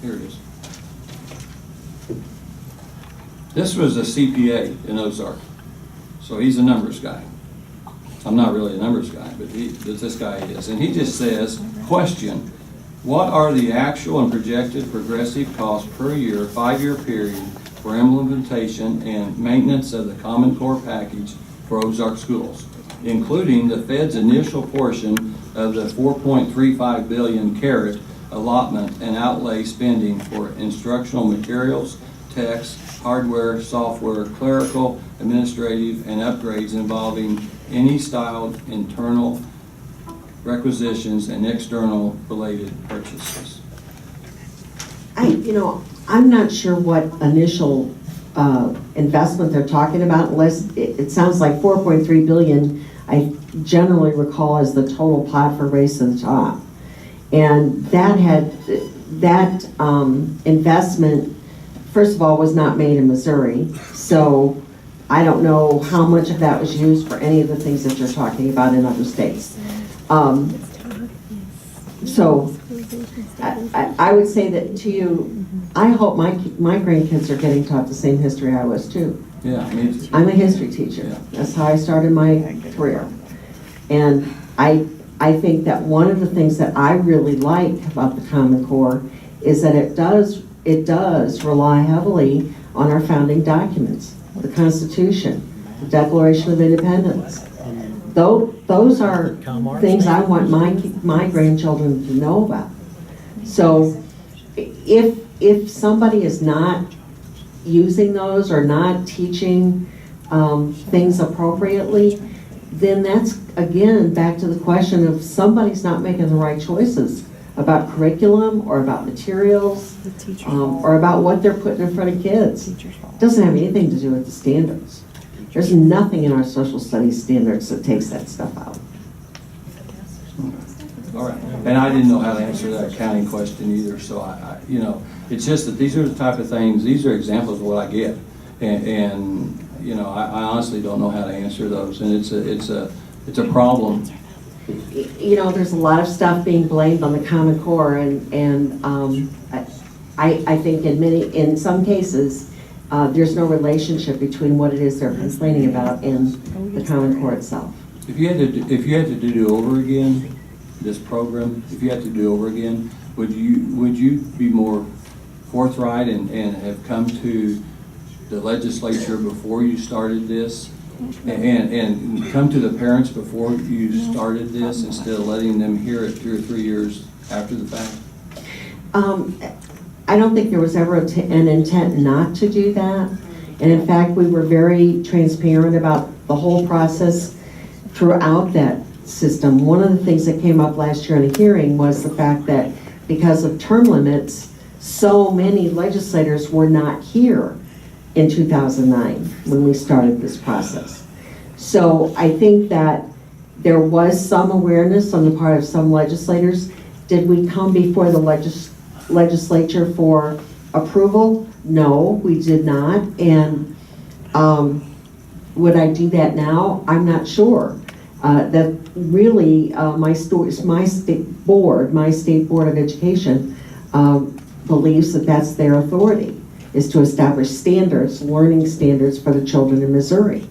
Here it is. This was a CPA in Ozark, so he's a numbers guy. I'm not really a numbers guy, but this guy is. And he just says, question, what are the actual and projected progressive costs per year, 5-year period, for implementation and maintenance of the Common Core package for Ozark schools, including the Fed's initial portion of the $4.35 billion carrot allotment and outlay spending for instructional materials, texts, hardware, software, clerical, administrative, and upgrades involving any styled internal requisitions and external related purchases. I'm not sure what initial investment they're talking about, unless it sounds like 4.3 billion. I generally recall as the total pot for Race to the Top, and that investment, first of all, was not made in Missouri, so I don't know how much of that was used for any of the things that you're talking about in other states. So I would say that to you, I hope my grandkids are getting taught the same history I was too. Yeah, me too. I'm a history teacher. Yeah. That's how I started my career. And I think that one of the things that I really like about the Common Core is that it does rely heavily on our founding documents, the Constitution, the Declaration of Independence. Those are things I want my grandchildren to know about. So if somebody is not using those or not teaching things appropriately, then that's, again, back to the question of somebody's not making the right choices about curriculum or about materials or about what they're putting in front of kids. It doesn't have anything to do with the standards. There's nothing in our social studies standards that takes that stuff out. All right, and I didn't know how to answer that accounting question either, so I it's just that these are the type of things, these are examples of what I get, and I honestly don't know how to answer those, and it's a problem. There's a lot of stuff being blamed on the Common Core, and I think in some cases, there's no relationship between what it is they're complaining about and the Common Core itself. If you had to do over again this program, if you had to do over again, would you be more forthright and have come to the legislature before you started this, and come to the parents before you started this instead of letting them hear it 2 or 3 years after the fact? I don't think there was ever an intent not to do that. And in fact, we were very transparent about the whole process throughout that system. One of the things that came up last year in a hearing was the fact that because of term limits, so many legislators were not here in 2009 when we started this process. So I think that there was some awareness on the part of some legislators. Did we come before the legislature for approval? No, we did not. And would I do that now? I'm not sure. That really, my state board of education believes that that's their authority, is to establish standards, learning standards for the children in Missouri.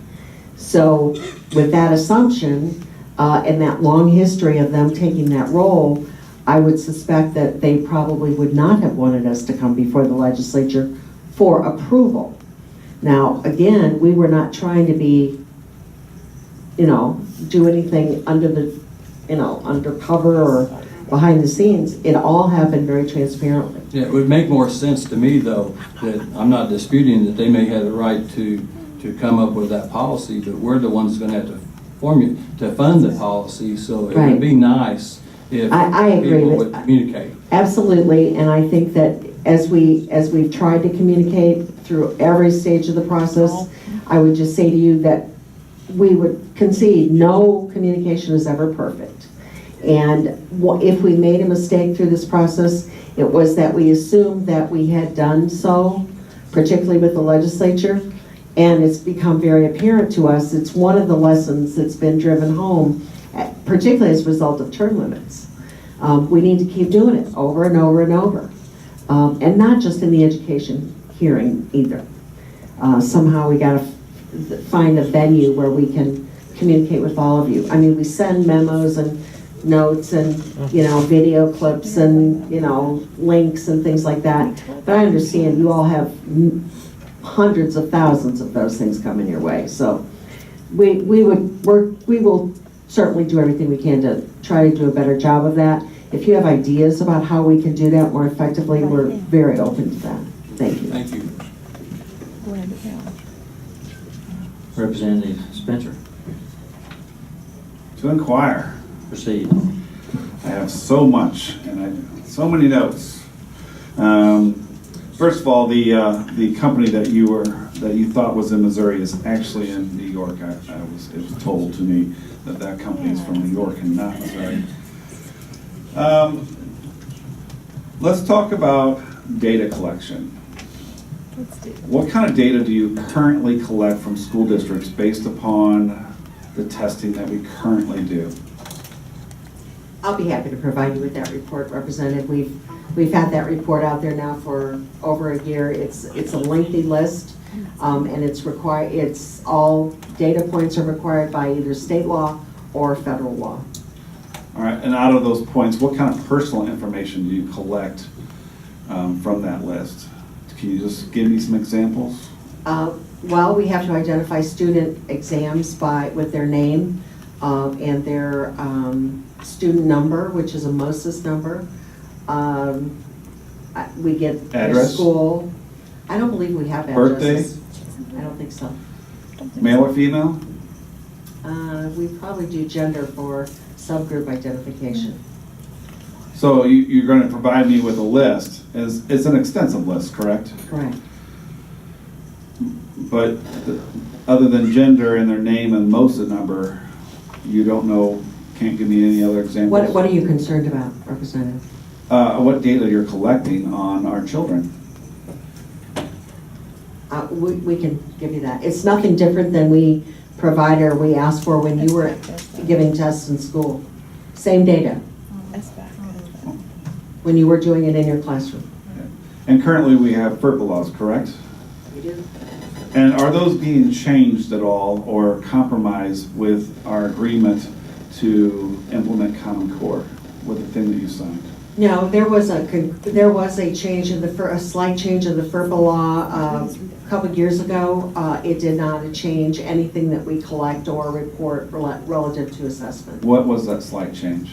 So with that assumption and that long history of them taking that role, I would suspect that they probably would not have wanted us to come before the legislature for approval. Now, again, we were not trying to be, do anything under the, undercover or behind the scenes. It all happened very transparently. Yeah, it would make more sense to me, though, that I'm not disputing that they may have the right to come up with that policy, but we're the ones going to have to fund the policy. So it would be nice if I agree people would communicate. Absolutely, and I think that as we've tried to communicate through every stage of the process, I would just say to you that we would concede no communication is ever perfect. And if we made a mistake through this process, it was that we assumed that we had done so, particularly with the legislature, and it's become very apparent to us. It's one of the lessons that's been driven home, particularly as a result of term limits. We need to keep doing it over and over and over. And not just in the education hearing either. Somehow we gotta find a venue where we can communicate with all of you. I mean, we send memos and notes and, video clips and, links and things like that. But I understand you all have hundreds of thousands of those things coming your way. So we will certainly do everything we can to try to do a better job of that. If you have ideas about how we can do that more effectively, we're very open to that. Thank you. Thank you. Representative Spencer, To inquire. proceed. I have so much, and so many notes. First of all, the company that you thought was in Missouri is actually in New York. It was told to me that company is from New York and not Missouri. Let's talk about data collection. What kind of data do you currently collect from school districts based upon the testing that we currently do? I'll be happy to provide you with that report, Representative. We've had that report out there now for over a year. It's a lengthy list, and it's all data points are required by either state law or federal law. All right, and out of those points, what kind of personal information do you collect from that list? Can you just give me some examples? Well, we have to identify student exams with their name and their student number, which is a MOSIS number. We get their Address? school. I don't believe we have addresses. I don't think so. Male or female? We probably do gender for subgroup identification. So you're going to provide me with a list. It's an extensive list, correct? Correct. But other than gender and their name and MOSA number, you don't know, can't give me any other examples? What are you concerned about, Representative? What data you're collecting on our children? We can give you that. It's nothing different than we asked for when you were giving tests in school. Same data. When you were doing it in your classroom. And currently we have FERPA laws, correct? We do. And are those being changed at all or compromised with our agreement to implement Common Core with the thing that you signed? No, there was a change in a slight change in the FERPA law a couple of years ago. It did not change anything that we collect or report relative to assessment. What was that slight change?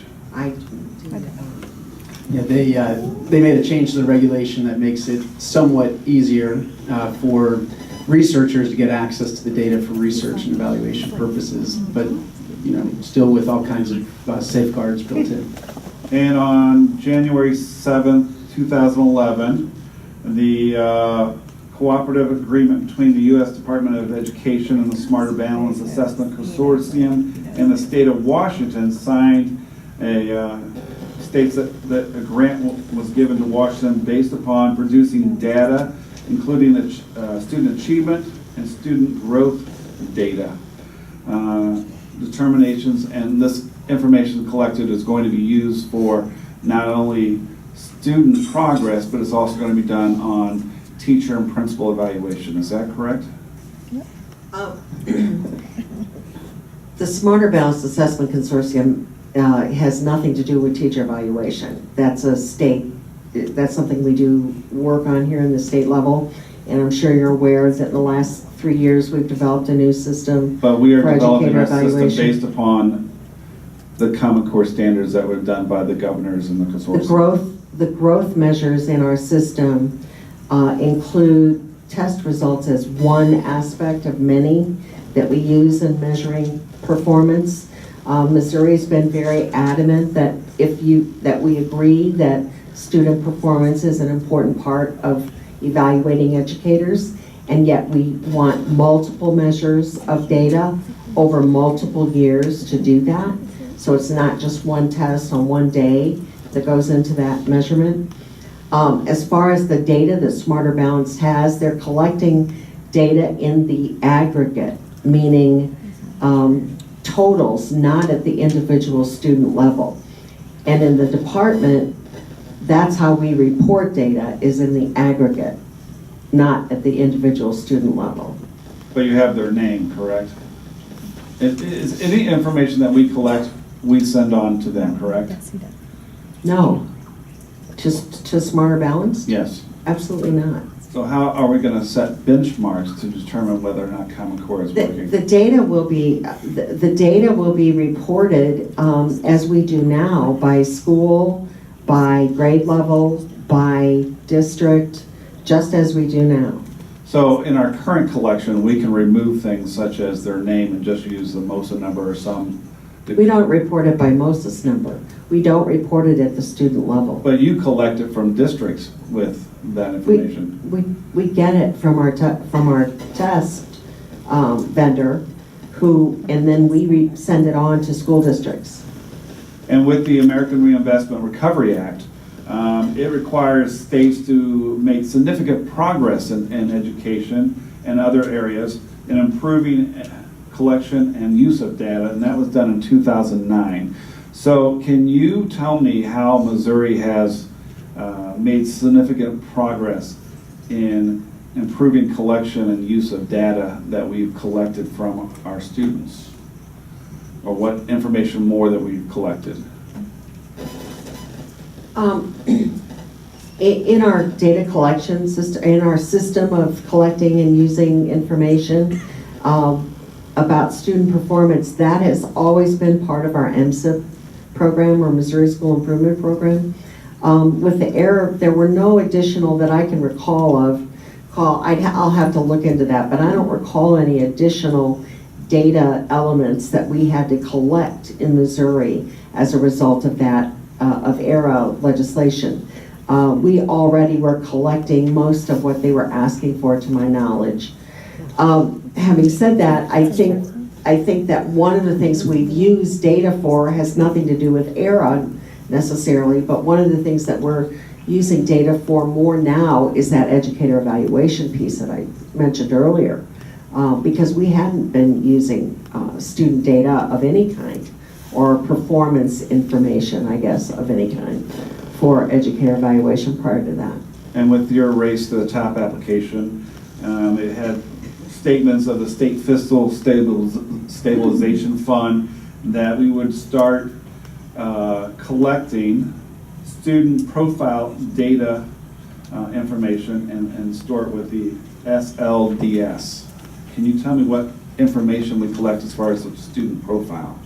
Yeah, they made a change to the regulation that makes it somewhat easier for researchers to get access to the data for research and evaluation purposes, but still with all kinds of safeguards built in. And on January 7th, 2011, the cooperative agreement between the U.S. Department of Education and the Smarter Balance Assessment Consortium and the state of Washington signed states that a grant was given to Washington based upon producing data, including the student achievement and student growth data determinations, and this information collected is going to be used for not only student progress, but it's also going to be done on teacher and principal evaluation. Is that correct? The Smarter Balance Assessment Consortium has nothing to do with teacher evaluation. That's something we do work on here in the state level, and I'm sure you're aware that in the last 3 years we've developed a new system. But we are for developing educator our system evaluation. based upon the Common Core standards that were done by the governors and the consortium. The growth measures in our system include test results as one aspect of many that we use in measuring performance. Missouri's been very adamant that we agree that student performance is an important part of evaluating educators, and yet we want multiple measures of data over multiple years to do that. So it's not just one test on one day that goes into that measurement. As far as the data that Smarter Balance has, they're collecting data in the aggregate, meaning totals, not at the individual student level. And in the department, that's how we report data, is in the aggregate, not at the individual student level. But you have their name, correct? Is any information that we collect, we send on to them, correct? No. Just to Smarter Balance? Yes. Absolutely not. So how are we going to set benchmarks to determine whether or not Common Core is working? The data will be, the data will be reported as we do now, by school, by grade level, by district, just as we do now. So in our current collection, we can remove things such as their name and just use the MOSA number or some. We don't report it by MOSIS number. We don't report it at the student level. But you collect it from districts with that information. We get it from our test vendor, and then we send it on to school districts. And with the American Reinvestment Recovery Act, it requires states to make significant progress in education and other areas in improving collection and use of data, and that was done in 2009. So can you tell me how Missouri has made significant progress in improving collection and use of data that we've collected from our students? Or what information more that we've collected? In our data collection system, in our system of collecting and using information about student performance, that has always been part of our MSIP program, or Missouri School Improvement Program. With the error, there were no additional that I can recall of. I'll have to look into that, but I don't recall any additional data elements that we had to collect in Missouri as a result of that, of ERA legislation. We already were collecting most of what they were asking for, to my knowledge. Having said that, I think that one of the things we've used data for has nothing to do with ERA necessarily, but one of the things that we're using data for more now is that educator evaluation piece that I mentioned earlier. Because we hadn't been using student data of any kind, or performance information, I guess, of any kind, for educator evaluation prior to that. And with your Race to the Top application, it had statements of the state fiscal stabilization fund that we would start collecting student profile data information and store it with the SLDS. Can you tell me what information we collect as far as the student profile?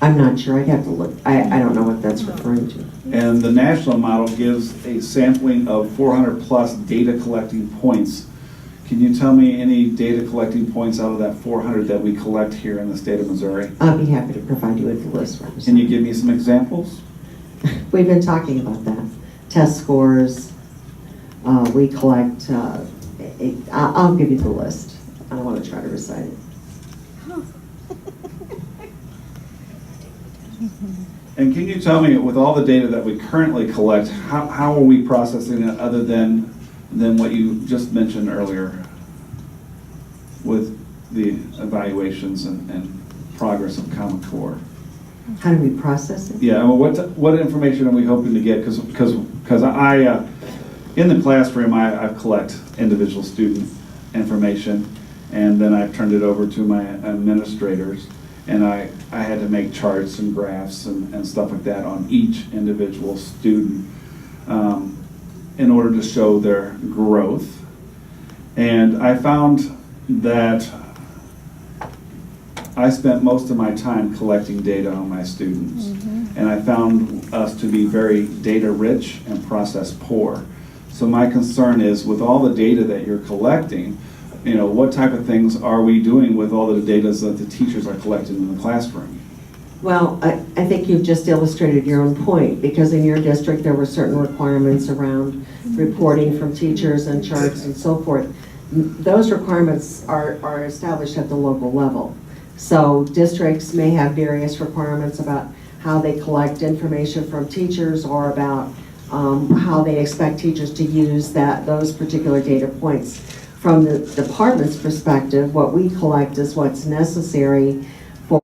I'm not sure, I'd have to look. I don't know what that's referring to. And the national model gives a sampling of 400 plus data collecting points. Can you tell me any data collecting points out of that 400 that we collect here in the state of Missouri? I'll be happy to provide you with the list. Can you give me some examples? We've been talking about that. Test scores, we collect, I'll give you the list. I don't want to try to recite it. And can you tell me, with all the data that we currently collect, how are we processing it other than what you just mentioned earlier with the evaluations and progress of Common Core? How do we process it? Yeah, well, what information are we hoping to get? Because I in the classroom, I collect individual student information, and then I've turned it over to my administrators, and I had to make charts and graphs and stuff like that on each individual student in order to show their growth. And I found that I spent most of my time collecting data on my students. And I found us to be very data rich and process poor. So my concern is, with all the data that you're collecting, what type of things are we doing with all the data that the teachers are collecting in the classroom? Well, I think you've just illustrated your own point, because in your district there were certain requirements around reporting from teachers and charts and so forth. Those requirements are established at the local level. So districts may have various requirements about how they collect information from teachers, or about how they expect teachers to use those particular data points. From the department's perspective, what we collect is what's necessary